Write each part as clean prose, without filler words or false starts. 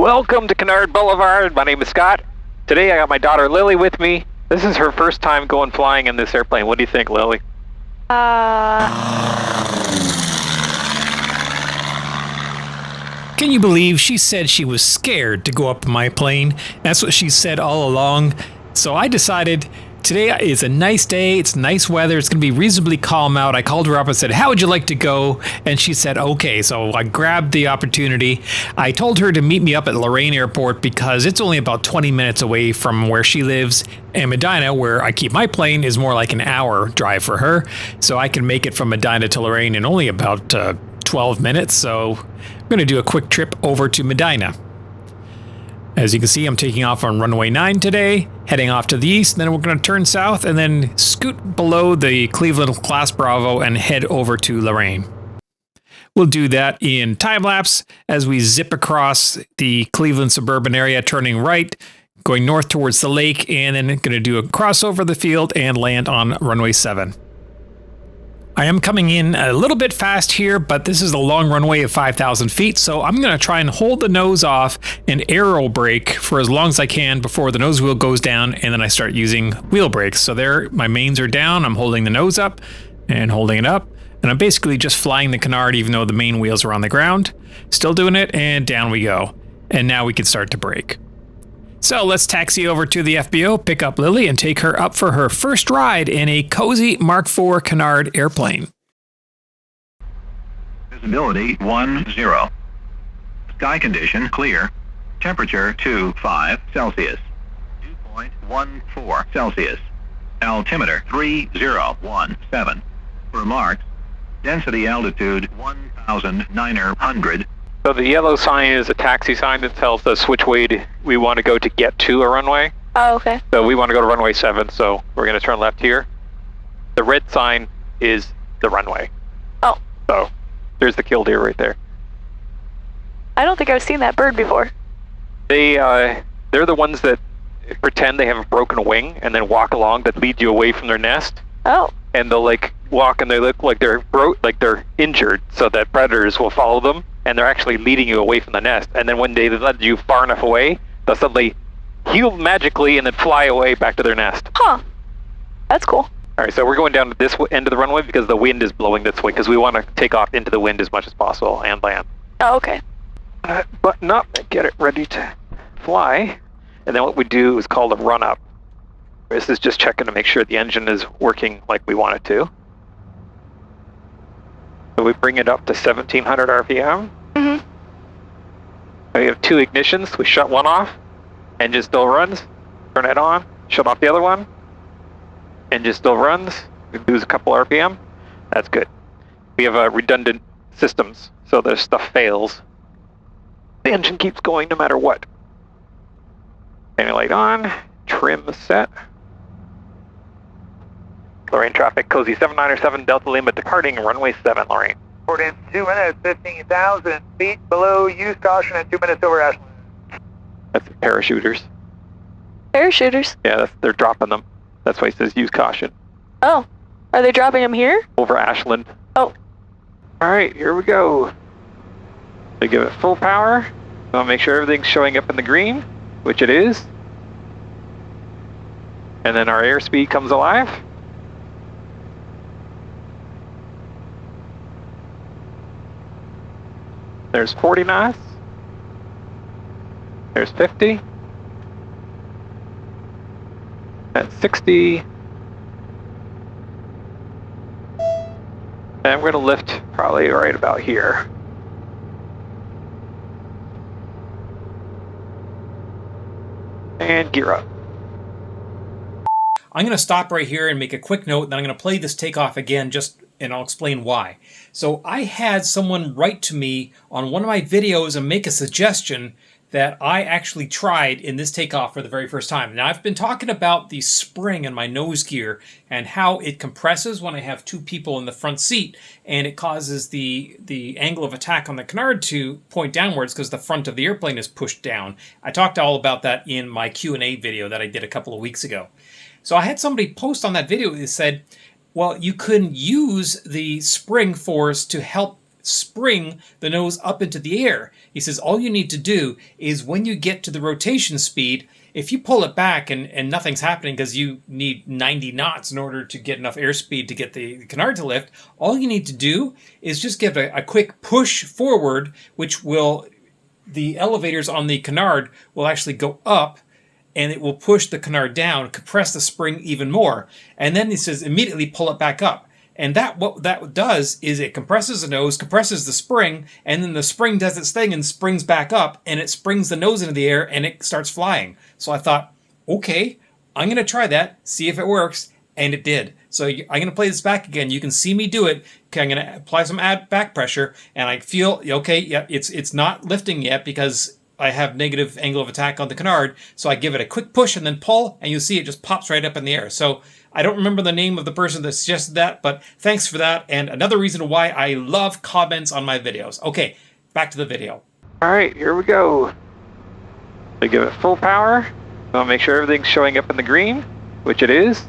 Welcome to Canard Boulevard. My name is Scott. Today I got my daughter Lily with me. This is her first time going flying in this airplane. What do you think, Lily? Can you believe she said she was scared to go up in my plane? That's what she said all along. So I decided today is a nice day. It's nice weather. It's going to be reasonably calm out. I called her up and said, how would you like to go? And she said, okay. So I grabbed the opportunity. I told her to meet me up at Lorain Airport because it's only about 20 minutes away from where she lives. And Medina, where I keep my plane, is more like an hour drive for her. So I can make it from Medina to Lorain in only about 12 minutes. So I'm going to do a quick trip over to Medina. As you can see, I'm taking off on runway 9 today, heading off to the east, then we're going to turn south and then scoot below the Cleveland Class Bravo and head over to Lorain. We'll do that in time-lapse as we zip across the Cleveland suburban area, turning right, going north towards the lake, and then going to do a crossover the field and land on runway 7. I am coming in a little bit fast here, but this is a long runway of 5,000 feet, so I'm going to try and hold the nose off and aero brake for as long as I can before the nose wheel goes down, and then I start using wheel brakes. So there, my mains are down, I'm holding the nose up and holding it up, and I'm basically just flying the Canard even though the main wheels are on the ground. Still doing it, and down we go. And now we can start to brake. So let's taxi over to the FBO, pick up Lily, and take her up for her first ride in a Cozy Mark IV Canard airplane. Visibility 10. Sky condition clear. Temperature 25 Celsius. Dew point 14 Celsius. Altimeter 3017. Remarks. Density altitude 1,900. So the yellow sign is a taxi sign that tells us which way we want to go to get to a runway. Oh, okay. So we want to go to runway 7, so we're going to turn left here. The red sign is the runway. Oh. So there's the Kildeer right there. I don't think I've seen that bird before. They're the ones that pretend they have a broken wing and then walk along that lead you away from their nest. Oh. And they'll like walk and they look like they're injured, so that predators will follow them, and they're actually leading you away from the nest. And then when they led you far enough away, they'll suddenly heal magically and then fly away back to their nest. Huh. That's cool. All right, so we're going down to this end of the runway because the wind is blowing this way because we want to take off into the wind as much as possible and land. Oh, okay. Button up, get it ready to fly. And then what we do is called a run up. This is just checking to make sure the engine is working like we want it to. So we bring it up to 1700 RPM. Mm-hmm. We have 2 ignitions. We shut one off. Engine still runs. Turn it on. Shut off the other one. Engine still runs. We lose a couple RPM. That's good. We have redundant systems, so their stuff fails. The engine keeps going no matter what. Landing light on. Trim set. Lorain traffic, Cozy 797 Delta Lima departing runway 7, Lorain. Port in 2 minutes, 15,000 feet below, use caution at 2 minutes over Ashland. That's the parachuters. Parachuters? Yeah, they're dropping them. That's why it says use caution. Oh. Are they dropping them here? Over Ashland. Oh. Alright, here we go. We give it full power. I'll make sure everything's showing up in the green, which it is. And then our airspeed comes alive. There's 40 knots. There's 50. That's 60. And I'm going to lift probably right about here. And gear up. I'm going to stop right here and make a quick note, then I'm going to play this takeoff again, and I'll explain why. So I had someone write to me on one of my videos and make a suggestion that I actually tried in this takeoff for the very first time. Now, I've been talking about the spring in my nose gear and how it compresses when I have 2 people in the front seat, and it causes the angle of attack on the Canard to point downwards because the front of the airplane is pushed down. I talked all about that in my Q&A video that I did a couple of weeks ago. So I had somebody post on that video that said, well, you couldn't use the spring force to help spring the nose up into the air. He says all you need to do is when you get to the rotation speed, if you pull it back and nothing's happening because you need 90 knots in order to get enough airspeed to get the canard to lift, all you need to do is just give a quick push forward, which will, the elevators on the canard will actually go up, and it will push the canard down, compress the spring even more. And then he says immediately pull it back up. And what that does is it compresses the nose, compresses the spring, and then the spring does its thing and springs back up, and it springs the nose into the air, and it starts flying. So I thought, okay, I'm going to try that, see if it works, and it did. So I'm going to play this back again. You can see me do it. Okay, I'm going to apply some back pressure, and I feel, okay, yeah, it's not lifting yet because I have negative angle of attack on the canard. So I give it a quick push and then pull, and you'll see it just pops right up in the air. So I don't remember the name of the person that suggested that, but thanks for that. And another reason why I love comments on my videos. Okay, back to the video. All right, here we go. We give it full power. I'll make sure everything's showing up in the green, which it is.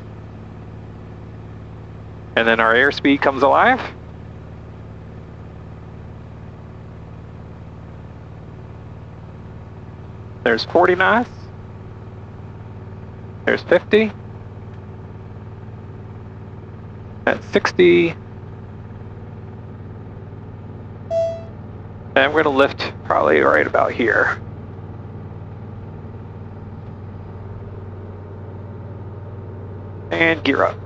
And then our airspeed comes alive. There's 40 knots. There's 50. That's 60. And we're going to lift probably right about here. And gear up.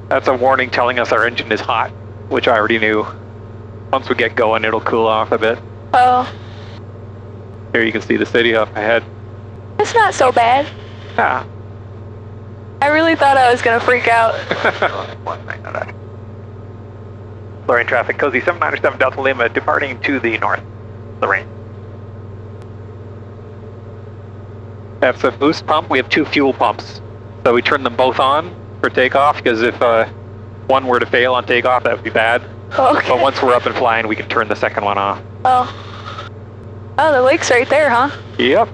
That's a warning telling us our engine is hot, which I already knew. Once we get going, it'll cool off a bit. Oh. Here you can see the city up ahead. It's not so bad. Ah. I really thought I was going to freak out. Lorain traffic, Cozy 797 Delta Lima, departing to the north. Lorain. That's a boost pump. We have 2 fuel pumps. So we turn them both on for takeoff, because if one were to fail on takeoff, that would be bad. Okay. But once we're up and flying, we can turn the second one off. Oh. Oh, the lake's right there, huh? Yep.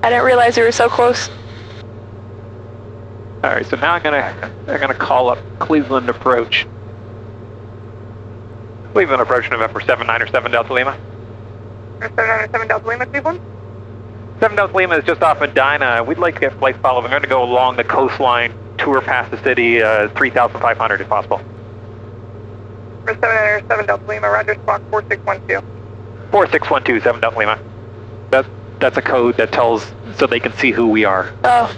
I didn't realize we were so close. All right, so now I'm gonna call up Cleveland approach. Cleveland approach, November 797 Delta Lima. 797 Delta Lima, Cleveland. 7 Delta Lima is just off Medina. We'd like to get flight follow. We're going to go along the coastline, tour past the city, 3,500 if possible. 797 Delta Lima, Roger, squawk 4612. 4612, 7 Delta Lima. That's a code that tells, so they can see who we are. Oh.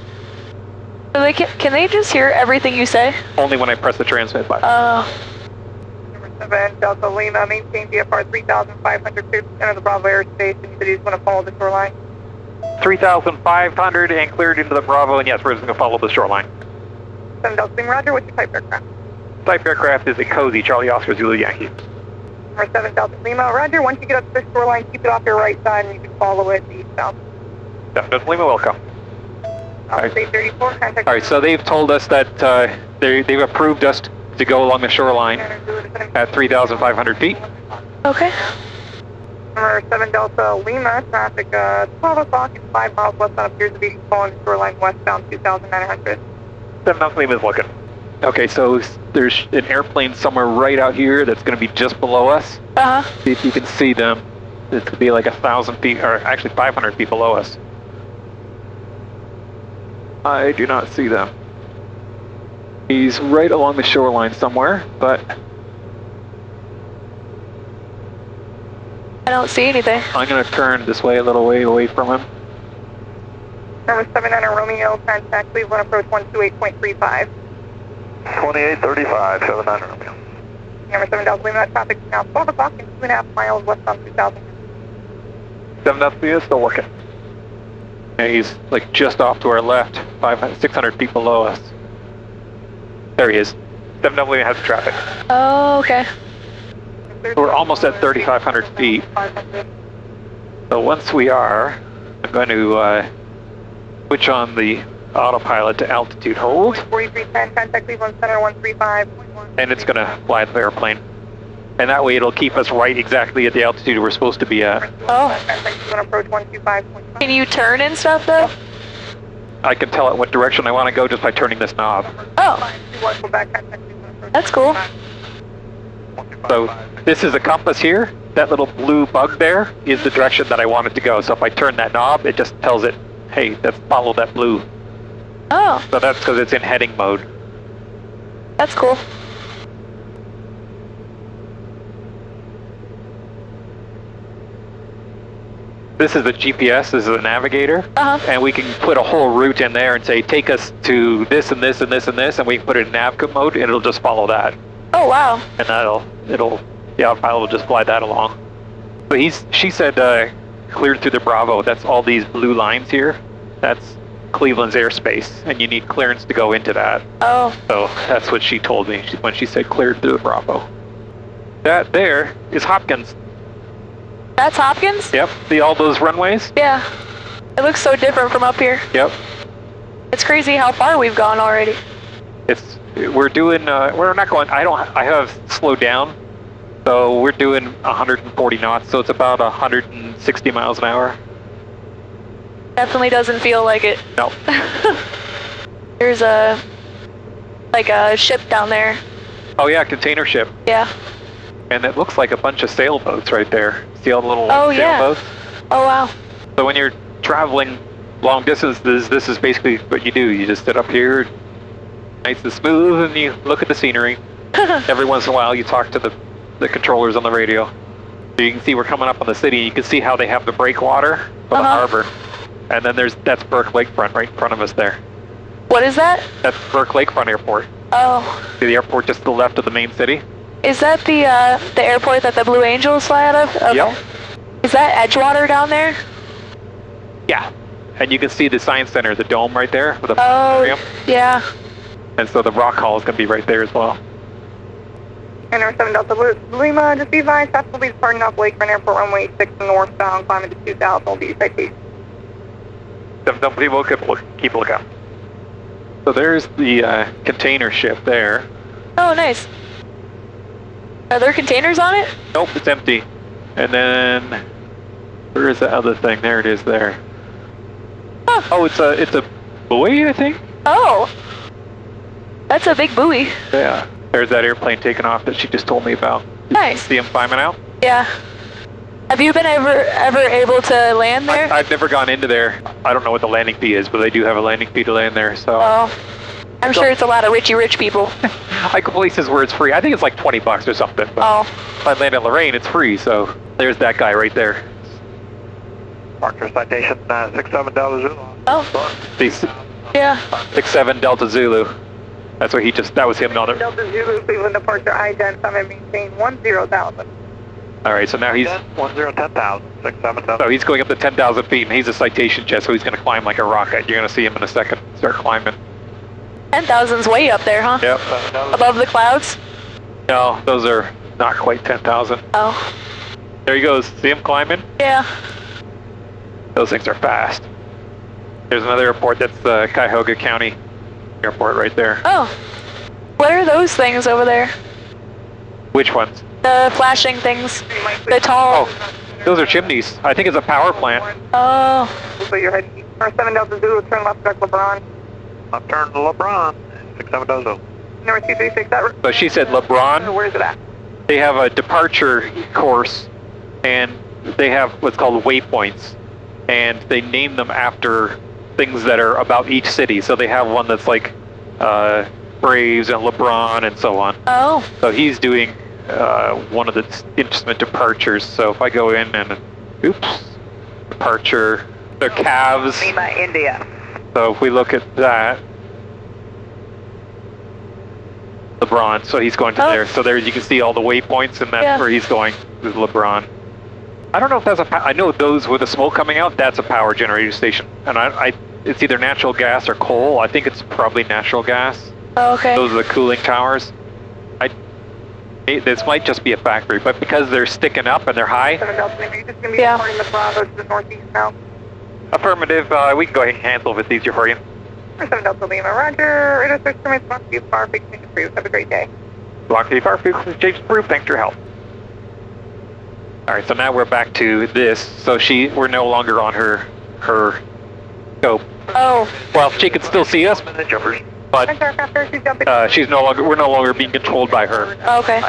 So can they just hear everything you say? Only when I press the transmit button. Oh. Number 7 Delta Lima, maintain VFR 3,500 feet center of the Bravo Air Station. You said you just want to follow the shoreline. 3,500 and cleared into the Bravo, and yes, we're just going to follow the shoreline. 7 Delta Lima, Roger, what's your type aircraft? Type aircraft is a Cozy, Charlie Oscar Zulu Yankee. Number 7 Delta Lima, Roger, once you get up to the shoreline, keep it off your right side and you can follow it east-south. 7 Delta Lima, welcome. Alright. 34, contact. All right, so they've told us that they've approved us to go along the shoreline at 3,500 feet. Okay. Number 7 Delta Lima, traffic 12 o'clock and 5 miles west on appears to be following the shoreline westbound 2,900. 7 Delta Lima is looking. Okay, so there's an airplane somewhere right out here that's going to be just below us. Uh-huh. See if you can see them. It's going to be like 1,000 feet, or actually 500 feet below us. I do not see them. He's right along the shoreline somewhere, but I don't see anything. I'm going to turn this way a little way away from him. Number 79 Romeo, contact Cleveland approach 128.35. 2835, 79 Romeo. Number 7 Delta Lima, traffic is now 12 o'clock and 2.5 miles west on 2,000. 7 Delta Lima is still working. And he's like just off to our left, 600 feet below us. There he is. 7 Delta Lima has the traffic. Oh, okay. We're almost at 3,500 feet. So once we are, I'm going to switch on the autopilot to altitude hold. 4310, contact Cleveland Center 135. And it's going to fly the airplane. And that way it'll keep us right exactly at the altitude we're supposed to be at. Oh. Contact Cleveland approach 125.5. Can you turn and stuff, though? I can tell it what direction I want to go just by turning this knob. Oh. That's cool. So this is a compass here. That little blue bug there is the direction that I want it to go. So if I turn that knob, it just tells it, hey, let's follow that blue. Oh, So that's because it's in heading mode. that's cool. This is the GPS, this is a navigator, Uh-huh. and we can put a whole route in there and say, take us to this and this and this and this, and we can put it in nav mode, and it'll just follow that. Oh, wow. And the autopilot will just fly that along. But she said, cleared through the Bravo. That's all these blue lines here. That's Cleveland's airspace, and you need clearance to go into that. Oh, So that's what she told me when she said cleared through the Bravo. That there is Hopkins. that's Hopkins? Yep, see all those runways? Yeah. It looks so different from up here. Yep. It's crazy how far we've gone already. We're doing, we're not going, I have slowed down. So we're doing 140 knots, so it's about 160 miles an hour. Definitely doesn't feel like it. No. There's a ship down there. Oh yeah, container ship. Yeah. And it looks like a bunch of sailboats right there. See all the little Oh, yeah. sailboats? Oh, wow. So when you're traveling long distances, this is basically what you do. You just sit up here, nice and smooth, and you look at the scenery. Every once in a while, you talk to the controllers on the radio. So you can see we're coming up on the city. You can see how they have the breakwater for the harbor. And then that's Burke Lakefront right in front of us there. What is that? That's Burke Lakefront Airport. Oh. See the airport just to the left of the main city? Is that the airport that the Blue Angels fly out of? Okay. Yep. Is that Edgewater down there? Yeah. And you can see the Science Center, the dome right there with the Oh, yeah. And so the rock hall is going to be right there as well. Canard 7 Delta Lima, just be advised, traffic will be departing off Lakefront Airport runway 6 northbound, climbing to 2000, will be citation. Some people keep a lookout. So there's the container ship there. Oh, nice. Are there containers on it? Nope, it's empty. And then where is the other thing? There it is there. Huh. Oh, it's a buoy, I think? Oh. That's a big buoy. Yeah. There's that airplane taking off that she just told me about. Nice. See him climbing out? Yeah. Have you been ever able to land there? I've never gone into there. I don't know what the landing fee is, but they do have a landing fee to land there, so. Oh. I'm sure it's a lot of rich people. I go places where it's free. I think it's like $20 or something. But Oh. if I land in Lorain, it's free, so there's that guy right there. Parker citation 67 Delta Zulu. Oh. Yeah. 67 Delta Zulu. That's what that was him. Delta Zulu, Cleveland departure, ident, summit maintain 10,000. All right, so now he's 10,000, 67 Delta. so he's going up to 10,000 feet, and he's a citation jet, so he's going to climb like a rocket. You're going to see him in a second start climbing. 10,000's way up there, huh? Yep. Above the clouds? No, those are not quite 10,000. Oh. There he goes. See him climbing? Yeah. Those things are fast. There's another airport. That's the Cuyahoga County Airport right there. Oh. What are those things over there? Which ones? The flashing things. The tall. Oh, those are chimneys. I think it's a power plant. Oh. So you're heading 7 Delta Zulu, turn left, direct LeBron. Left turn to LeBron, 67 Delta Zulu. Number 236, that So she said LeBron. where's it at? They have a departure course, and they have what's called waypoints, and they name them after things that are about each city. So they have one that's like Braves and LeBron and so on. Oh. So he's doing one of the instrument departures. So if I go in and, oops, departure, they're calves. Lima, India. So if we look at that, LeBron, so he's going to there. So there you can see all the waypoints, and that's where he's going with LeBron. I don't know if that's I know those with the smoke coming out, that's a power generator station. And it's either natural gas or coal. I think it's probably natural gas. Oh, okay. Those are the cooling towers. This might just be a factory, but because they're sticking up and they're high. 7 Delta, you're just going to be reporting the Bravo to the northeast now. Affirmative, we can go ahead and cancel if it's easier for you. 7 Delta Lima, roger. Radar search permits must be far, fixing approved. Have a great day. Block 3 far, exchange approved, thanks for your help. Alright, so now we're back to this. So we're no longer on her scope. Oh. Well, she can still see us, but She's jumping. we're no longer being controlled by her. Okay.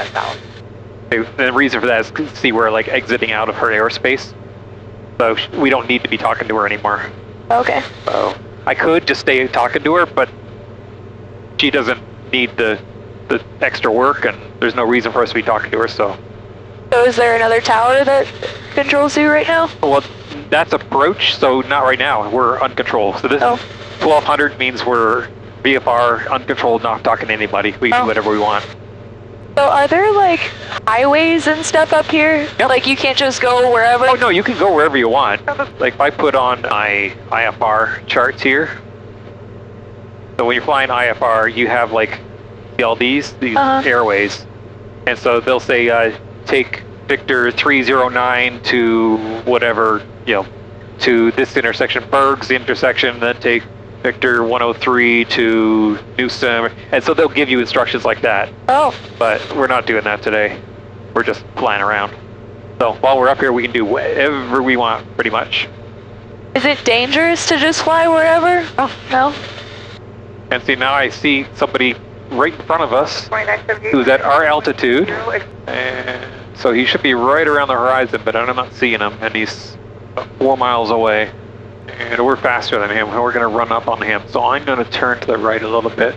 The reason for that is to see we're like exiting out of her airspace. So we don't need to be talking to her anymore. Okay. So I could just stay talking to her, but she doesn't need the extra work, and there's no reason for us to be talking to her. So is there another tower that controls you right now? well, that's approach. So not right now. We're uncontrolled. So this 1200 means we're VFR uncontrolled, not talking to anybody. We can do whatever we want. So are there like highways and stuff up here? Yep. Like you can't just go wherever? Oh no, you can go wherever you want. Like if I put on my IFR charts here. So when you're flying IFR, you have like LDs, these airways, and so they'll say take Victor 309 to whatever, to this intersection, Berg's intersection, then take Victor 103 to Newsom, and so they'll give you instructions like that. Oh. But we're not doing that today. We're just flying around. So while we're up here, we can do whatever we want, pretty much. Is it dangerous to just fly wherever? Oh, no. And see, now I see somebody right in front of us who's at our altitude. And so he should be right around the horizon, but I'm not seeing him, and he's 4 miles away. And we're faster than him, and we're going to run up on him. So I'm going to turn to the right a little bit.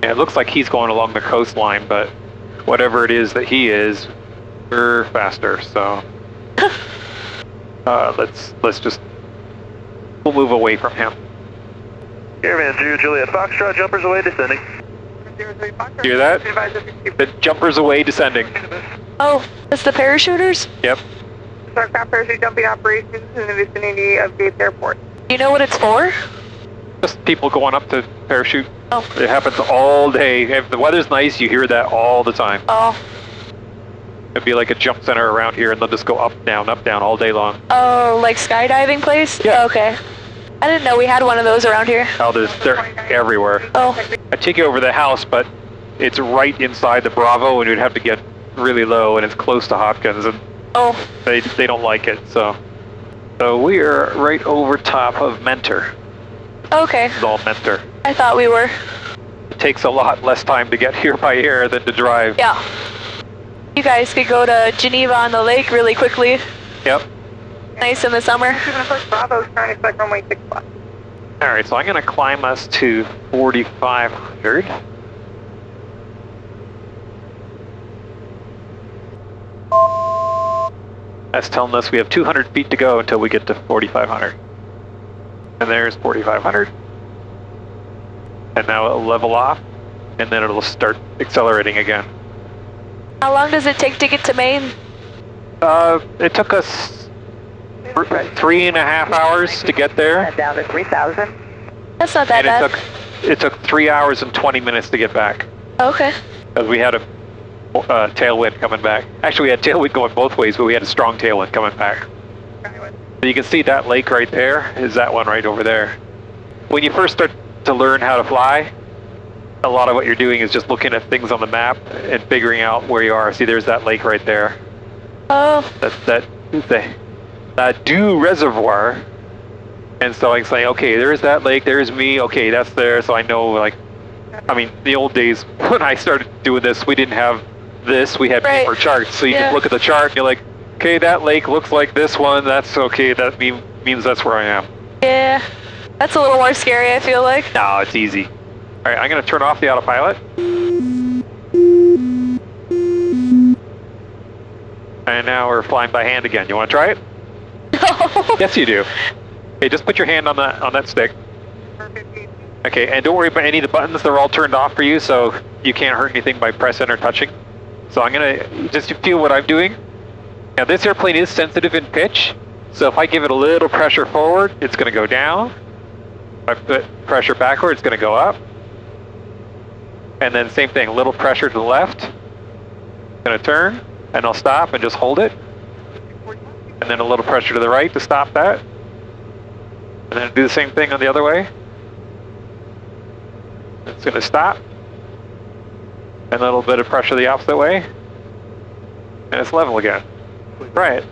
Yeah, it looks like he's going along the coastline, but whatever it is that he is, we're faster. So we'll move away from him. Airman 2, Juliet Foxtrot, jumpers away, descending. Hear that? The jumpers away, descending. Oh, it's the parachuters? Yep. Aircraft parachute jumping operations in the vicinity of Gates Airport. Do you know what it's for? Just people going up to parachute. Oh. It happens all day. If the weather's nice, you hear that all the time. Oh. It'd be like a jump center around here, and they'll just go up, down, all day long. Oh, like skydiving place? Yeah. Okay. I didn't know we had one of those around here. Oh, they're everywhere. Oh. I take you over the house, but it's right inside the Bravo, and you'd have to get really low, and it's close to Hopkins, and they don't like it. So we are right over top of Mentor. Okay. It's all Mentor. I thought we were. It takes a lot less time to get here by air than to drive. Yeah. You guys could go to Geneva on the lake really quickly. Yep. Nice in the summer. Bravo's trying to expect runway 6 left. Alright, so I'm going to climb us to 4,500. That's telling us we have 200 feet to go until we get to 4,500. And there's 4,500. And now it'll level off, and then it'll start accelerating again. How long does it take to get to Maine? It took us 3.5 hours to get there. Down to 3,000. That's not that And bad. it took 3 hours and 20 minutes to get back. Okay. Because we had a tailwind coming back. Actually, we had tailwind going both ways, but we had a strong tailwind coming back. So you can see that lake right there is that one right over there. When you first start to learn how to fly, a lot of what you're doing is just looking at things on the map and figuring out where you are. See, there's that lake right there. Oh. That's the Dew Reservoir. And so I can say, okay, there's that lake, there's me, okay, that's there. So I know, like, I mean, the old days when I started doing this, we didn't have this, we had paper charts. So you just look at the chart and you're like, okay, that lake looks like this one, that's okay, that means that's where I am. Yeah. That's a little more scary, I feel like. No, it's easy. All right, I'm going to turn off the autopilot. And now we're flying by hand again. You want to try it? No. Yes, you do. Okay, just put your hand on that stick. Okay, and don't worry about any of the buttons. They're all turned off for you, so you can't hurt anything by pressing or touching. So I'm going to just feel what I'm doing. Now, this airplane is sensitive in pitch, so if I give it a little pressure forward, it's going to go down. If I put pressure backward, it's going to go up. And then same thing, a little pressure to the left. Going to turn, and I'll stop and just hold it. And then a little pressure to the right to stop that. And then do the same thing on the other way. It's going to stop. And a little bit of pressure the opposite way. And it's level again. Try it.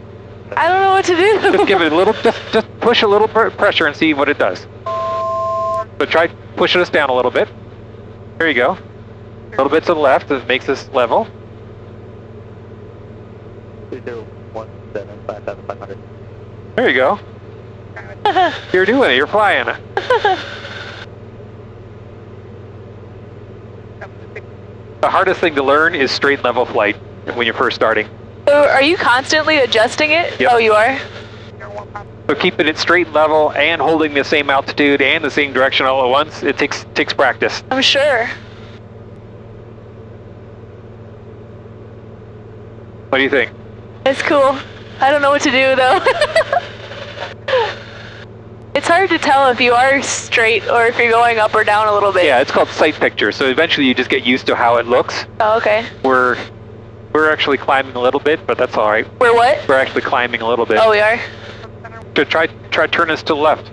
I don't know what to do. Just give it a little, just push a little pressure and see what it does. So try pushing us down a little bit. There you go. little bit to the left, that makes us level. 20175700. There you go. You're doing it, you're flying it. The hardest thing to learn is straight level flight when you're first starting. So are you constantly adjusting it? Yep. Oh, you are? So keeping it straight level and holding the same altitude and the same direction all at once, it takes practice. I'm sure. What do you think? It's cool. I don't know what to do though. It's hard to tell if you are straight or if you're going up or down a little bit. Yeah, it's called sight picture. So eventually you just get used to how it looks. Oh, okay. We're actually climbing a little bit, but that's all right. We're what? We're actually climbing a little bit. Oh, we are? So try turn us to the left.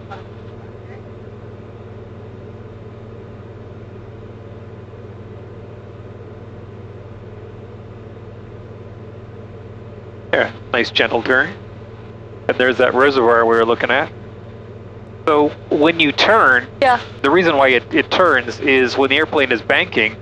Yeah, nice gentle turn. And there's that reservoir we were looking at. So when you turn, Yeah. the reason why it turns is when the airplane is banking,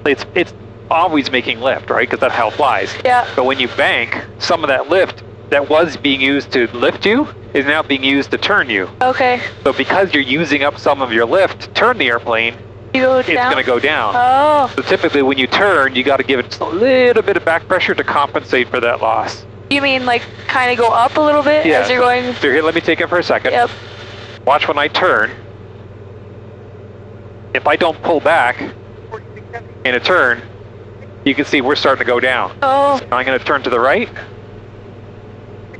it's always making lift, right? Because that's how it flies. Yeah. But when you bank, some of that lift that was being used to lift you is now being used to turn you. Okay. So because you're using up some of your lift to turn the airplane, You go it's down? going to go down. Oh. So typically when you turn, you got to give it just a little bit of back pressure to compensate for that loss. You mean like kind of go up a little bit Yeah. as you're going? So here, let me take it for a second. Yep. Watch when I turn. If I don't pull back in a turn, you can see we're starting to go down. Oh. I'm going to turn to the right.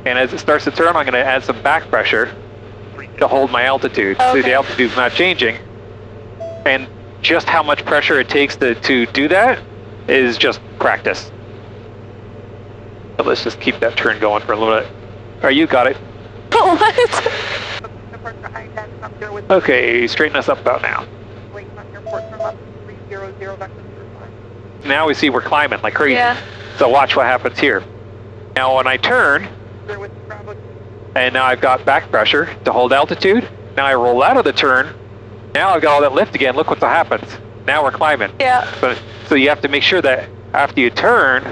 And as it starts to turn, I'm going to add some back pressure to hold my altitude. Okay. See, the altitude's not changing. And just how much pressure it takes to do that is just practice. But let's just keep that turn going for a little bit. All right, you got it. What? Okay, straighten us up about now. Now we see we're climbing like crazy. Yeah. So watch what happens here. Now when I turn, and now I've got back pressure to hold altitude. Now I roll out of the turn. Now I've got all that lift again. Look what happens. Now we're climbing. Yeah. So you have to make sure that after you turn,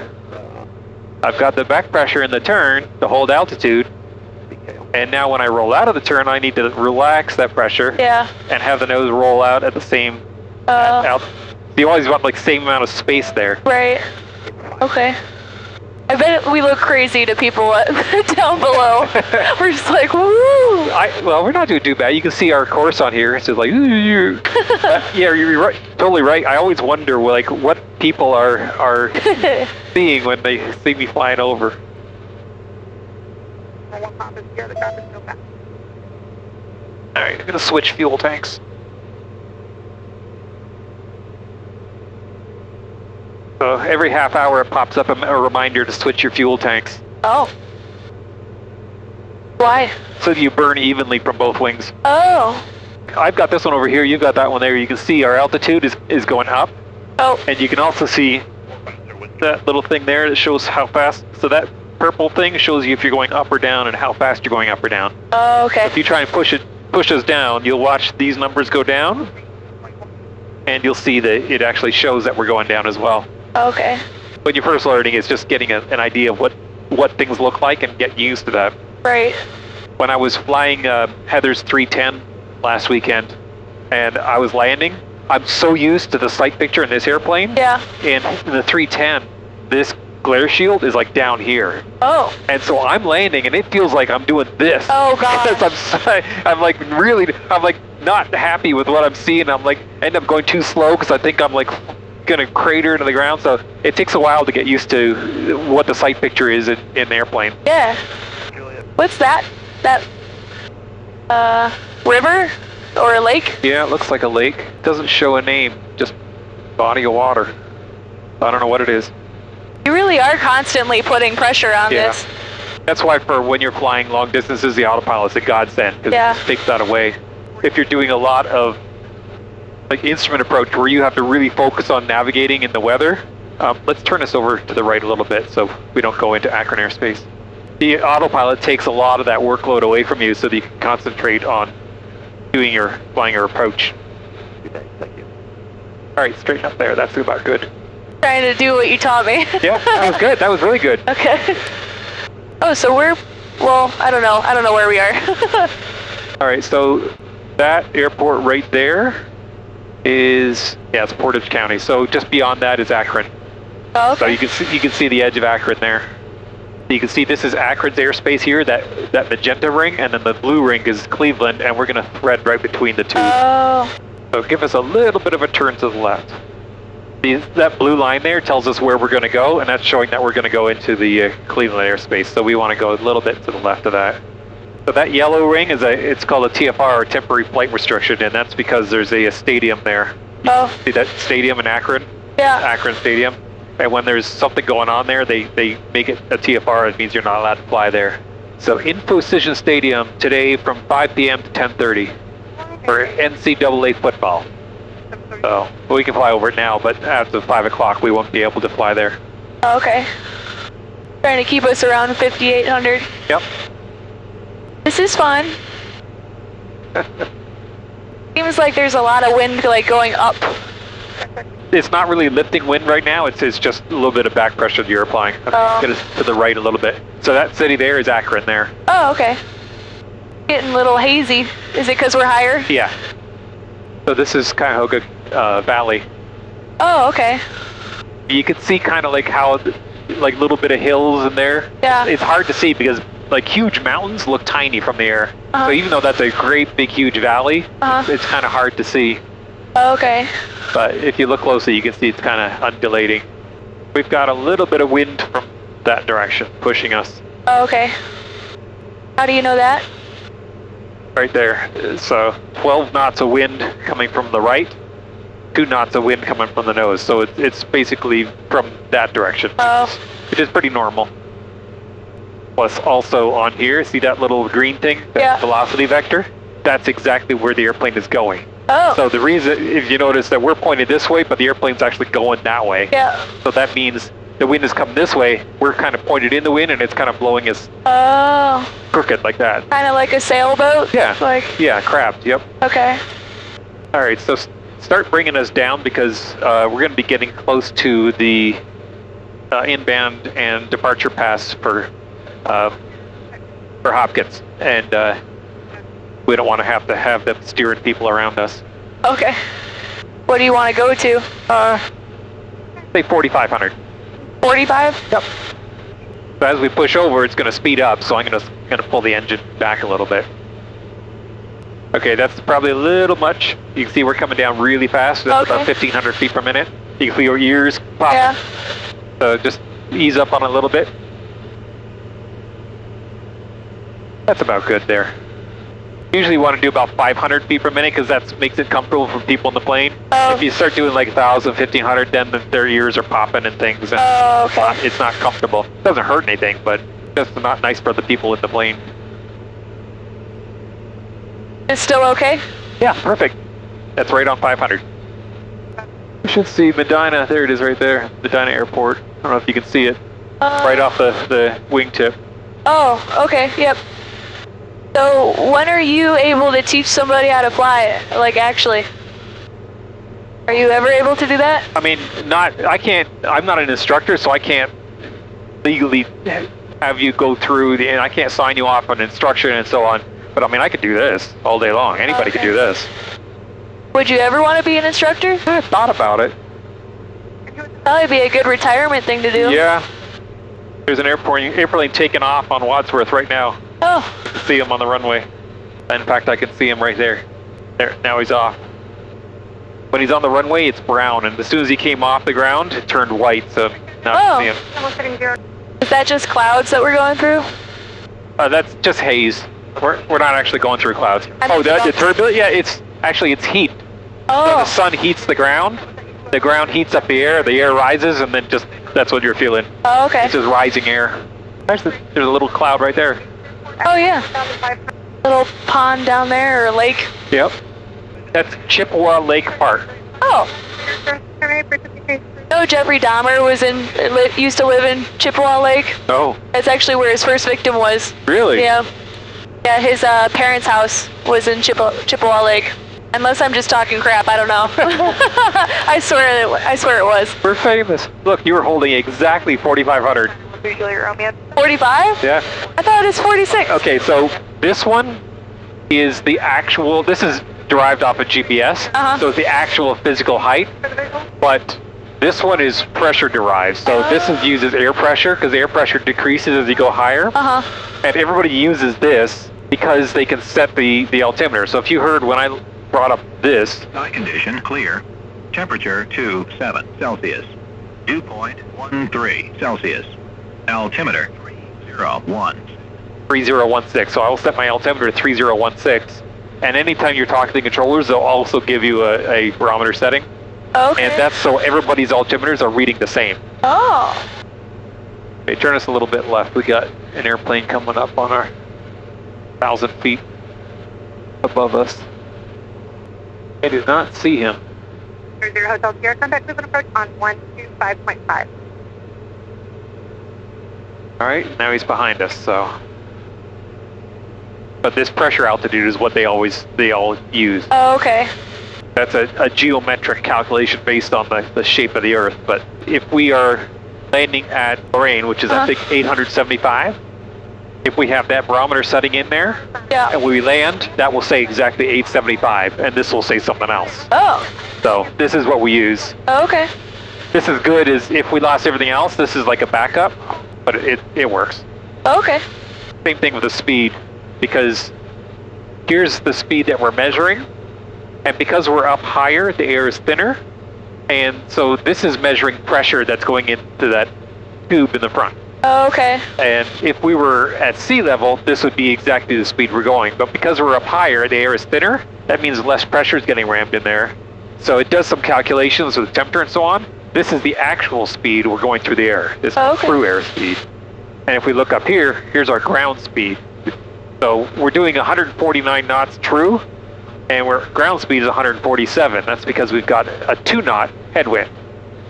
I've got the back pressure in the turn to hold altitude. And now when I roll out of the turn, I need to relax that pressure Yeah. and have the nose roll out at the same you always want like same amount of space there. Right. Okay. I bet we look crazy to people down below. We're just like, woo! Well, we're not doing too bad. You can see our course on here. It's just like, yeah, you're right, totally right. I always wonder like what people are seeing when they see me flying over. All right, I'm gonna switch fuel tanks. So every half hour it pops up a reminder to switch your fuel tanks. Oh. Why? So that you burn evenly from both wings. Oh. I've got this one over here, you've got that one there. You can see our altitude is going up. Oh. And you can also see that little thing there that shows how fast. So that purple thing shows you if you're going up or down and how fast you're going up or down. Oh, okay. If you try and push us down, you'll watch these numbers go down. And you'll see that it actually shows that we're going down as well. Okay. When you're first learning, it's just getting an idea of what things look like and getting used to that. Right. When I was flying Heather's 310 last weekend and I was landing, I'm so used to the sight picture in this airplane. Yeah. In the 310, this glare shield is like down here. Oh. And so I'm landing and it feels like I'm doing this. Oh, God. Because I'm like not happy with what I'm seeing. I'm like, end up going too slow because I think I'm like gonna crater into the ground. So it takes a while to get used to what the sight picture is in the airplane. Yeah. What's that? That river or a lake? Yeah, it looks like a lake. It doesn't show a name, just body of water. I don't know what it is. You really are constantly putting pressure on this. That's why for when you're flying long distances, the autopilot's a godsend because it just takes that away. If you're doing a lot of like instrument approach where you have to really focus on navigating in the weather, let's turn this over to the right a little bit so we don't go into Akron airspace. The autopilot takes a lot of that workload away from you so that you can concentrate on flying your approach. Thank you. All right, straighten up there. That's about good. Trying to do what you taught me. Yeah, that was good. That was really good. Okay. Oh, so we're, well, I don't know where we are. All right, so that airport right there is, yeah, it's Portage County. So just beyond that is Akron. Oh, So okay. you can see the edge of Akron there. You can see this is Akron's airspace here, that magenta ring, and then the blue ring is Cleveland, and we're gonna thread right between the two. Oh, So give us a little bit of a turn to the left. That blue line there tells us where we're gonna go, and that's showing that we're gonna go into the Cleveland airspace. So we wanna go a little bit to the left of that. So that yellow ring is it's called a TFR, or temporary flight restriction, and that's because there's a stadium there. oh, See that stadium in Akron? yeah. Akron Stadium. And when there's something going on there, they make it a TFR. It means you're not allowed to fly there. So Infocision Stadium today from 5 p.m. to 10:30 for NCAA football. So we can fly over it now, but after 5 o'clock we won't be able to fly there. Oh, okay. Trying to keep us around 5,800. Yep. This is fun. Seems like there's a lot of wind like going up. It's not really lifting wind right now. It's just a little bit of back pressure that you're applying. Oh. Get us to the right a little bit. So that city there is Akron there. Oh, okay. Getting a little hazy. Is it because we're higher? Yeah. So this is Cuyahoga Valley. Oh, okay. You can see kind of like how, like little bit of hills in there. Yeah. It's hard to see because like huge mountains look tiny from the air. Uh-huh. So even though that's a great big huge valley, Uh-huh. it's kind of hard to see. Oh, okay. But if you look closely, you can see it's kind of undulating. We've got a little bit of wind from that direction pushing us Oh, okay. How do you know that? right there. So 12 knots of wind coming from the right, 2 knots of wind coming from the nose. So it's basically from that direction, Oh, which is pretty normal. Plus also on here, see that little green thing, that Yeah. velocity vector? That's exactly where the airplane is going. oh, So the reason, if you notice that we're pointed this way, but the airplane's actually going that way. yeah. So that means the wind is coming this way, we're kind of pointed in the wind, and it's kind of blowing us Oh, crooked like that. kind of like a sailboat? Yeah. Like, Yeah, crabbed, yep. okay. All right, so start bringing us down because we're going to be getting close to the inbound and departure pass for Hopkins, and we don't want to have them steering people around us. Okay. What do you want to go to? Say 4,500. 45? Yep. So as we push over, it's going to speed up, so I'm going to pull the engine back a little bit. Okay, that's probably a little much. You can see we're coming down really fast. That's Okay. about 1,500 feet per minute. You can feel your ears pop. Yeah. So just ease up on it a little bit. That's about good there. Usually you want to do about 500 feet per minute because that makes it comfortable for people in the plane. Oh. If you start doing like 1,000, 1,500, then their ears are popping and things. And Oh, okay. it's not comfortable. It doesn't hurt anything, but just not nice for the people in the plane. It's still okay? Yeah, perfect. That's right on 500. You should see Medina. There it is right there. Medina Airport. I don't know if you can see it. Right off the wingtip. Oh, okay, yep. So, when are you able to teach somebody how to fly, like actually? Are you ever able to do that? I mean, I'm not an instructor, so I can't legally have you go through and I can't sign you off on instruction and so on. But I mean, I could do this all day long. Anybody could Okay. do this. Would you ever want to be an instructor? I thought about it. Probably be a good retirement thing to do. Yeah. There's an airplane taking off on Wadsworth right now. Oh, You can see him on the runway. In fact, I can see him right there. There, now he's off. When he's on the runway, it's brown, and as soon as he came off the ground, it turned white, so now Oh. you can see him. is that just clouds that we're going through? That's just haze. We're not actually going through clouds. I Oh, meant the the- turbulence? Yeah, it's heat. So Oh, the sun heats the ground heats up the air rises, and then just, that's what you're feeling. oh okay. It's just rising air. There's a little cloud right there. Oh yeah. Little pond down there or lake. Yep. That's Chippewa Lake Park. Oh, no, Jeffrey Dahmer used to live in Chippewa Lake. Oh, That's actually where his first victim was. really? Yeah. Yeah, his parents' house was in Chippewa Lake. Unless I'm just talking crap, I don't know. I swear it was. We're famous. Look, you were holding exactly 4,500. Usually Romeo. 45? Yeah. I thought it was 46. Okay, so this one is the actual, this is derived off of GPS, so it's the actual physical height, but this one is pressure derived, so this is uses air pressure, because air pressure decreases as you go higher, and everybody uses this because they can set the altimeter. So if you heard when I brought up this, Sky condition clear. Temperature 27 Celsius. Dew point 13 Celsius. Altimeter 301. 3016, so I will set my altimeter to 3016, and anytime you're talking to the controllers, they'll also give you a barometer setting. Okay. And that's so everybody's altimeters are reading the same. Oh. Okay, turn us a little bit left. We got an airplane coming up on our 1,000 feet above us. I did not see him. 00 Hotel Sierra, contact movement approach on 125.5. All right, now he's behind us, so. But this pressure altitude is what they all use. Oh, okay. That's a geometric calculation based on the shape of the Earth. But if we are landing at Lorain, which is I think 875, if we have that barometer setting in there, and we land, that will say exactly 875, and this will say something else. Oh. So this is what we use. Oh, okay. This is good as if we lost everything else, this is like a backup, but it works. Okay. Same thing with the speed, because here's the speed that we're measuring, and because we're up higher, the air is thinner, and so this is measuring pressure that's going into that tube in the front. Oh, okay. And if we were at sea level, this would be exactly the speed we're going, but because we're up higher, the air is thinner, that means less pressure is getting rammed in there. So it does some calculations with temperature and so on. This is the actual speed we're going through the air. This is true airspeed. And if we look up here, here's our ground speed. So we're doing 149 knots true, and ground speed is 147. That's because we've got a 2-knot headwind.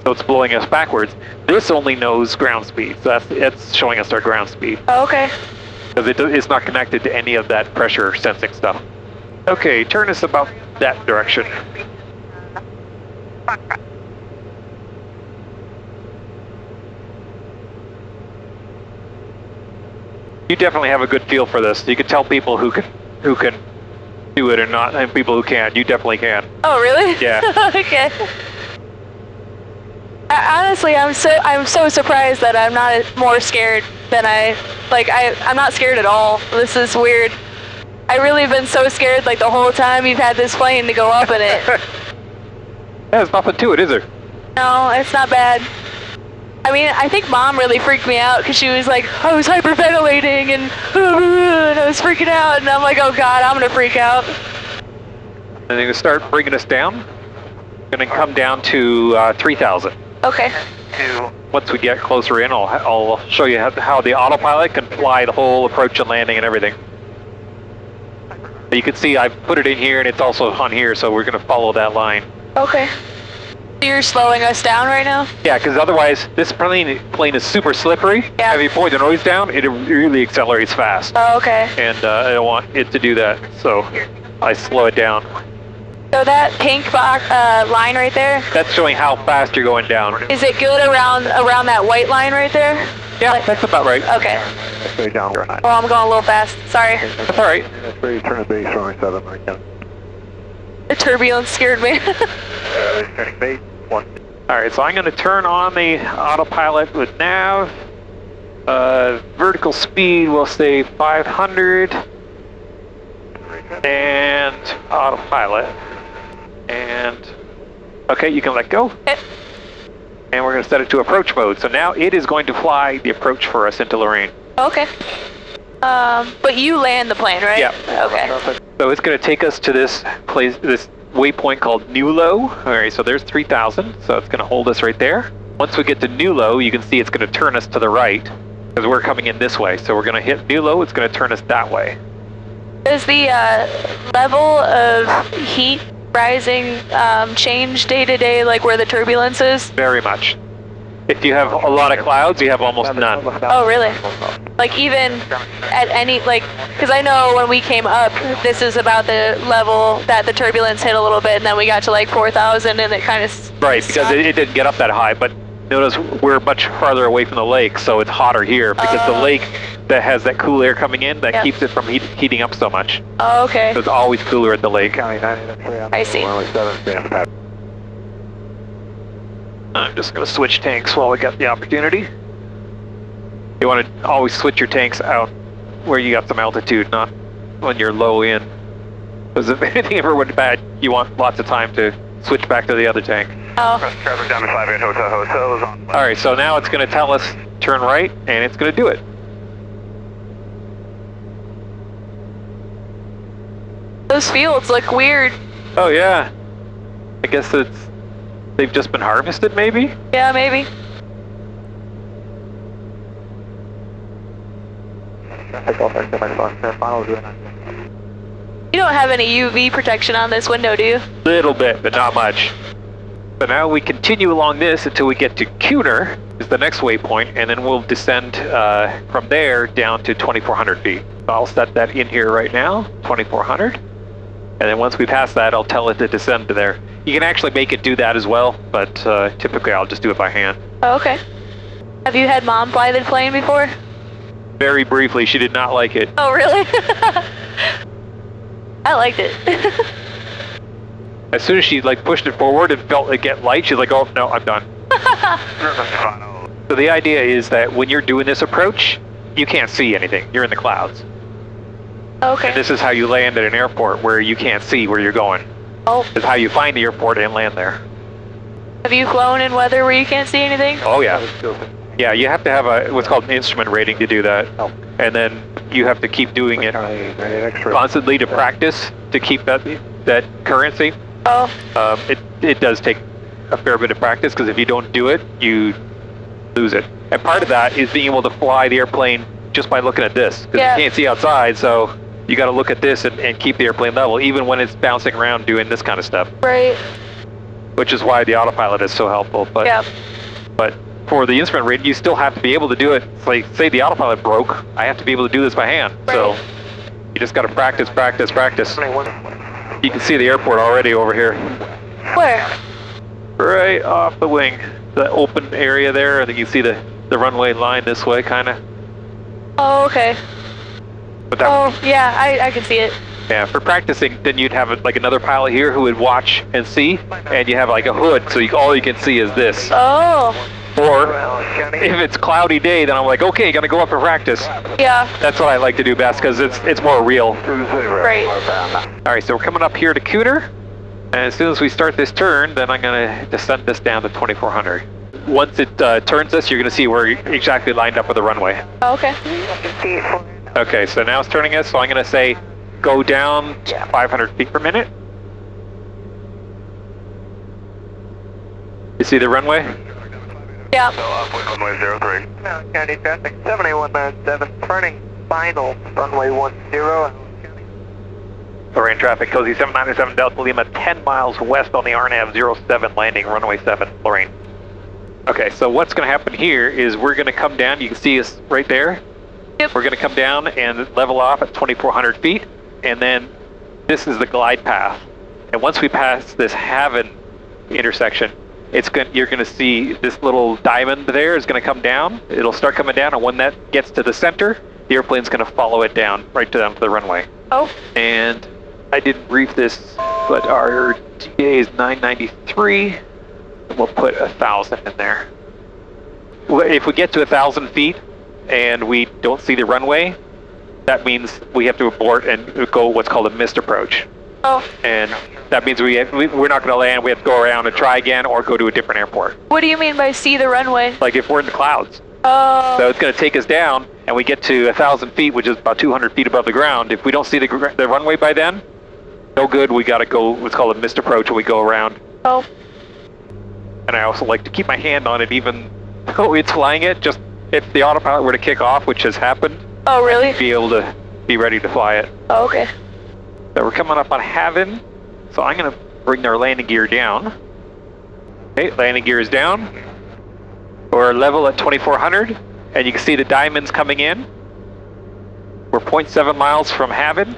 So it's blowing us backwards. This only knows ground speed, so it's showing us our ground speed. Oh, okay. Because it's not connected to any of that pressure sensing stuff. Okay, turn us about that direction. You definitely have a good feel for this. You can tell people who can do it or not, and people who can't. You definitely can. Oh, really? Yeah. Okay. Honestly, I'm so surprised that I'm not more scared than I'm not scared at all. This is weird. I really have been so scared like the whole time you've had this plane to go up in it. There's nothing to it, is there? No, it's not bad. I mean, I think Mom really freaked me out because she was like, I was hyperventilating and I was freaking out, and I'm like, oh God, I'm gonna freak out. And they're gonna start bringing us down. Gonna come down to 3,000. Okay. Once we get closer in, I'll show you how the autopilot can fly the whole approach and landing and everything. You can see I've put it in here and it's also on here, so we're gonna follow that line. Okay. You're slowing us down right now? Yeah, because otherwise this plane is super slippery. Yeah. If you point the nose down, it really accelerates fast. Oh, okay. And I don't want it to do that, so I slow it down. So that pink box, line right there? That's showing how fast you're going down. Is it good around that white line right there? Yeah, that's about right. Okay. That's very down. Well, I'm going a little fast. Sorry. That's all right. That's where you turn a base runway 7 right down. The turbulence scared me. Turning base 1. All right, so I'm going to turn on the autopilot with nav. Vertical speed, we'll say 500. And autopilot. And, okay, you can let go. Okay. And we're going to set it to approach mode. So now it is going to fly the approach for us into Lorain. Okay. But you land the plane, right? Yeah. Okay. So it's going to take us to this place, this waypoint called New Low. All right, so there's 3,000. So it's going to hold us right there. Once we get to New Low, you can see it's going to turn us to the right because we're coming in this way. So we're going to hit New Low. It's going to turn us that way. Does the level of heat rising change day to day, like where the turbulence is? Very much. If you have a lot of clouds, you have almost none. Oh, really? Like even at any, like, because I know when we came up, this is about the level that the turbulence hit a little bit, and then we got to like 4,000 and it kind of Right, because it didn't get up that high, but notice we're much farther away from the lake, so it's hotter here because the lake that has that cool air coming in that keeps it from heating up so much. Oh, okay. So it's always cooler at the lake. I see. I'm just going to switch tanks while we got the opportunity. You want to always switch your tanks out where you got some altitude, not when you're low in. Because if anything ever went bad, you want lots of time to switch back to the other tank. Oh. Traffic down to 58 Hotel is on. Alright, so now it's going to tell us turn right, and it's going to do it. Those fields look weird. Oh yeah. I guess they've just been harvested, maybe? Yeah, maybe. You don't have any UV protection on this window, do you? Little bit, but not much. So now we continue along this until we get to Cuner, is the next waypoint, and then we'll descend from there down to 2,400 feet. So I'll set that in here right now, 2,400. And then once we pass that, I'll tell it to descend to there. You can actually make it do that as well, but typically I'll just do it by hand. Oh, okay. Have you had Mom fly the plane before? Very briefly, she did not like it. Oh, really? I liked it. As soon as she like pushed it forward and felt it get light, she's like, oh, no, I'm done. So the idea is that when you're doing this approach, you can't see anything. You're in the clouds. Okay. And this is how you land at an airport where you can't see where you're going. Oh. It's how you find the airport and land there. Have you flown in weather where you can't see anything? Oh, yeah. Yeah, you have to have what's called an instrument rating to do that. And then you have to keep doing it constantly to practice to keep that currency. Oh. It does take a fair bit of practice because if you don't do it, you lose it. And part of that is being able to fly the airplane just by looking at this. Because you can't see outside, so you got to look at this and keep the airplane level, even when it's bouncing around doing this kind of stuff. Right. Which is why the autopilot is so helpful. But, but for the instrument rating, you still have to be able to do it. It's like, say the autopilot broke, I have to be able to do this by hand. Right. So you just got to practice, practice, practice. You can see the airport already over here. Where? Right off the wing. The open area there, and then you see the runway line this way, kind of. Oh, okay. But that, yeah, I can see it. Yeah, for practicing, then you'd have like another pilot here who would watch and see, and you have like a hood, so all you can see is this. Oh. Or if it's cloudy day, then I'm like, okay, gonna go up for practice. Yeah. That's what I like to do best because it's more real. Right. All right, so we're coming up here to Cuner, and as soon as we start this turn, then I'm gonna descend this down to 2,400. Once it turns us, you're gonna see we're exactly lined up with the runway. Oh, okay. Okay, so now it's turning us, so I'm gonna say go down 500 feet per minute. You see the runway? Yeah. Runway 03. County traffic 7197, turning final, runway 10. Lorain traffic, Cozy 797 Delta Lima, 10 miles west on the RNAV 07, landing runway 7, Lorain. Okay, so what's going to happen here is we're going to come down, you can see us right there. Yep. We're going to come down and level off at 2,400 feet, and then this is the glide path. And once we pass this Haven intersection, you're going to see this little diamond there is going to come down. It'll start coming down, and when that gets to the center, the airplane's going to follow it down right down to the runway. Oh. And I didn't brief this, but our TA is 993. We'll put 1,000 in there. If we get to 1,000 feet and we don't see the runway, that means we have to abort and go what's called a missed approach. Oh. And that means we're not going to land. We have to go around and try again or go to a different airport. What do you mean by see the runway? Like if we're in the clouds. Oh. So it's going to take us down, and we get to 1,000 feet, which is about 200 feet above the ground. If we don't see the runway by then, no good. We got to go what's called a missed approach, and we go around. Oh. And I also like to keep my hand on it, even though it's flying it. Just if the autopilot were to kick off, which has happened. Oh, really? Be able to be ready to fly it. Oh, okay. So we're coming up on Haven, so I'm going to bring our landing gear down. Okay, landing gear is down. We're level at 2400, and you can see the diamonds coming in. We're 0.7 miles from Haven,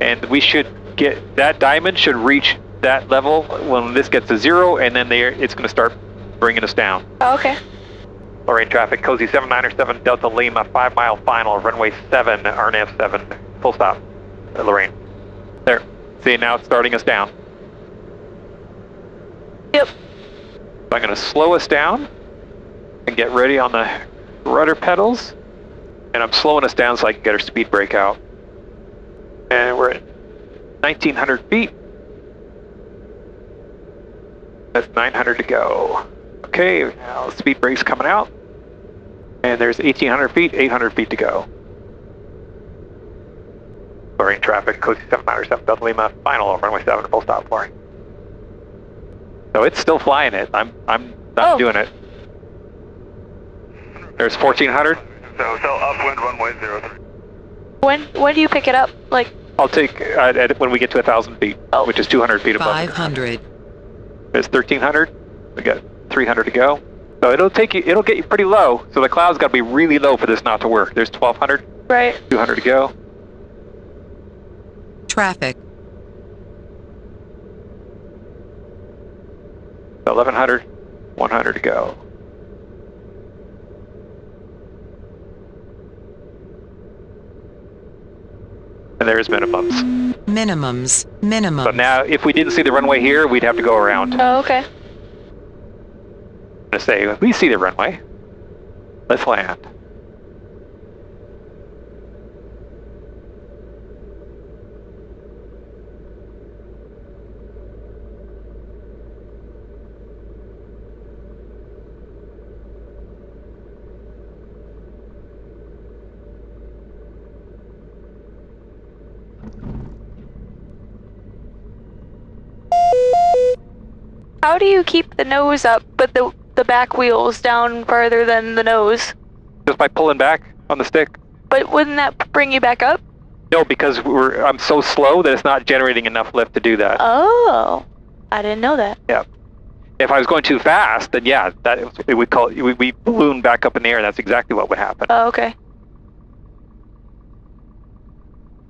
and we should get, that diamond should reach that level when this gets to 0, and then it's going to start bringing us down. Oh, okay. Lorain traffic, Cozy 797 Delta Lima, 5 mile final, runway 7, RNAV 7, full stop, Lorain. There, see now it's starting us down. Yep. So I'm going to slow us down and get ready on the rudder pedals, and I'm slowing us down so I can get our speed brake out. And we're at 1900 feet. That's 900 to go. Okay, now the speed brake's coming out. And there's 1800 feet, 800 feet to go. Lorain traffic, Cozy 797 Delta Lima, final runway 7, full stop, Lorain. So it's still flying it. I'm not doing it. There's 1400. So upwind runway 03. When do you pick it up? Like, I'll take when we get to 1,000 feet, which is 200 feet above. 500. There's 1,300. We got 300 to go. So it'll get you pretty low. So the cloud's got to be really low for this not to work. There's 1,200. right. 200 to go. Traffic. 1,100. 100 to go. And there's minimums. Minimums. So now, if we didn't see the runway here, we'd have to go around. Oh, okay. I'm going to say, we see the runway. Let's land. How do you keep the nose up, but the back wheels down farther than the nose? Just by pulling back on the stick. But wouldn't that bring you back up? No, because I'm so slow that it's not generating enough lift to do that. Oh, I didn't know that. Yeah. If I was going too fast, then yeah, we balloon back up in the air. That's exactly what would happen. Oh, okay.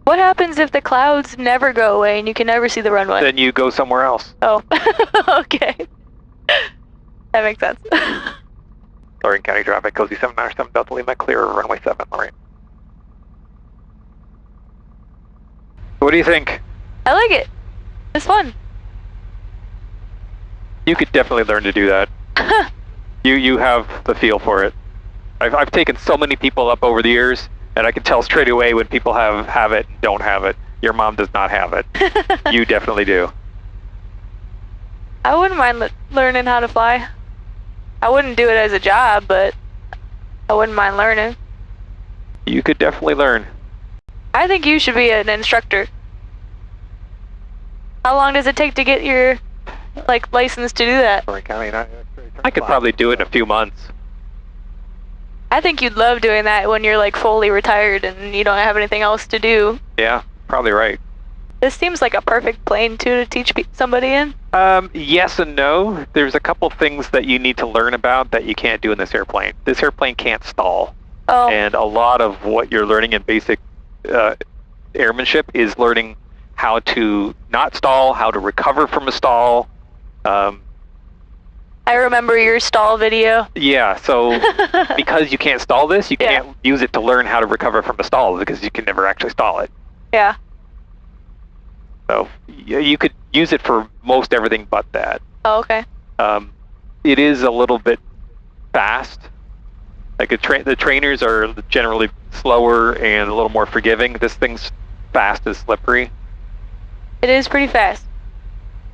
What happens if the clouds never go away and you can never see the runway? Then you go somewhere else. Oh, okay. That makes sense. Lorain County traffic, Cozy 797 Delta Lima, clear runway 7, Lorain. What do you think? I like it. It's fun. You could definitely learn to do that. You have the feel for it. I've taken so many people up over the years, and I can tell straight away when people have it and don't have it. Your mom does not have it. You definitely do. I wouldn't mind learning how to fly. I wouldn't do it as a job, but I wouldn't mind learning. You could definitely learn. I think you should be an instructor. How long does it take to get your license to do that? Lorain County, I could probably do it in a few months. I think you'd love doing that when you're fully retired and you don't have anything else to do. Yeah, probably right. This seems like a perfect plane to teach somebody in. Yes and no. There's a couple things that you need to learn about that you can't do in this airplane. This airplane can't stall. Oh. And a lot of what you're learning in basic airmanship is learning how to not stall, how to recover from a stall. I remember your stall video. Yeah, so because you can't stall this, you can't use it to learn how to recover from a stall because you can never actually stall it. Yeah. So you could use it for most everything but that. Oh, okay. It is a little bit fast. Like the trainers are generally slower and a little more forgiving. This thing's fast and slippery. It is pretty fast.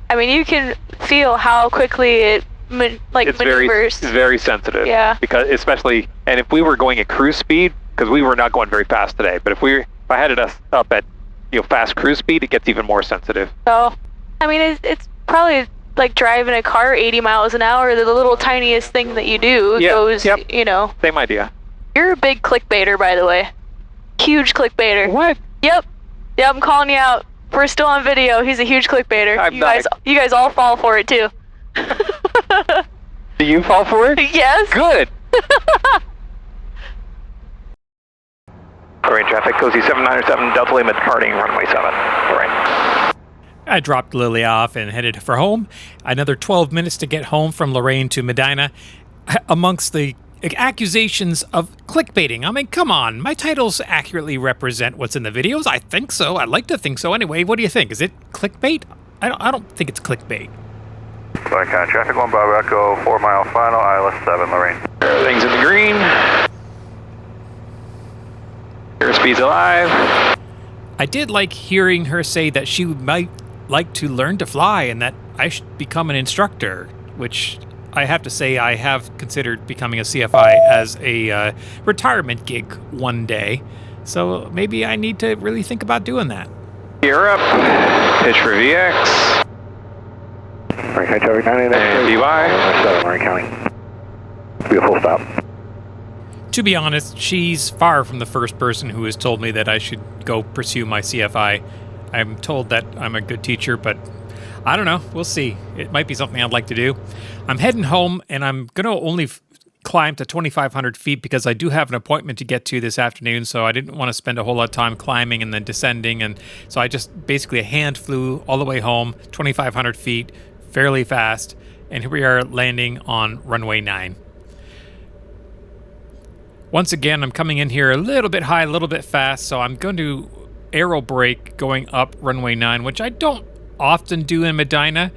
I mean, you can feel how quickly it maneuvers. It's very sensitive. Yeah. Because especially, and if we were going at cruise speed, because we were not going very fast today, but if I had it up at fast cruise speed, it gets even more sensitive. Oh, I mean, it's probably like driving a car 80 miles an hour. The little tiniest thing that you do goes, Same idea. You're a big clickbaiter, by the way. Huge clickbaiter. What? Yep, I'm calling you out. We're still on video. He's a huge clickbaiter. You guys all fall for it too. Do you fall for it? Yes. Good. Lorain traffic, Cozy 797, Delta Lima departing runway 7. Lorain. I dropped Lilly off and headed for home. Another 12 minutes to get home from Lorain to Medina. Amongst the accusations of clickbaiting. I mean, come on. My titles accurately represent what's in the videos. I think so. I'd like to think so. Anyway, what do you think? Is it clickbait? I don't think it's clickbait. Flight Canard, traffic 1 Bravo Echo, 4 mile final, ILS 7, Lorain. Everything's in the green. Airspeeds alive. I did like hearing her say that she might like to learn to fly and that I should become an instructor, which I have to say I have considered becoming a CFI as a retirement gig one day. So maybe I need to really think about doing that. Gear up. Pitch for VX. Lorain County traffic 98, And DY. 7, Lorain County. Be a full stop. To be honest, she's far from the first person who has told me that I should go pursue my CFI. I'm told that I'm a good teacher, but I don't know. We'll see. It might be something I'd like to do. I'm heading home, and I'm going to only climb to 2,500 feet because I do have an appointment to get to this afternoon, so I didn't want to spend a whole lot of time climbing and then descending, and so I just basically hand flew all the way home, 2,500 feet, fairly fast, and here we are landing on runway 9. Once again, I'm coming in here a little bit high, a little bit fast, so I'm going to aero brake going up runway 9, which I don't often do in Medina,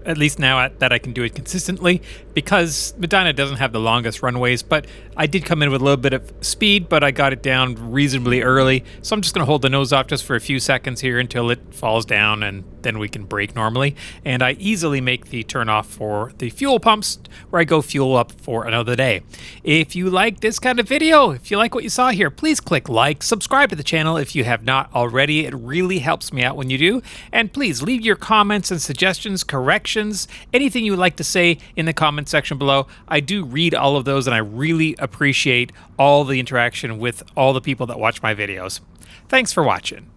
at least now that I can do it consistently, because Medina doesn't have the longest runways, but I did come in with a little bit of speed, but I got it down reasonably early, so I'm just going to hold the nose off just for a few seconds here until it falls down, and then we can brake normally. And I easily make the turn off for the fuel pumps, where I go fuel up for another day. If you like this kind of video, if you like what you saw here, please click like, subscribe to the channel if you have not already. It really helps me out when you do. And please leave your comments and suggestions, corrections, anything you would like to say in the comment section below. I do read all of those, and I really appreciate all the interaction with all the people that watch my videos. Thanks for watching.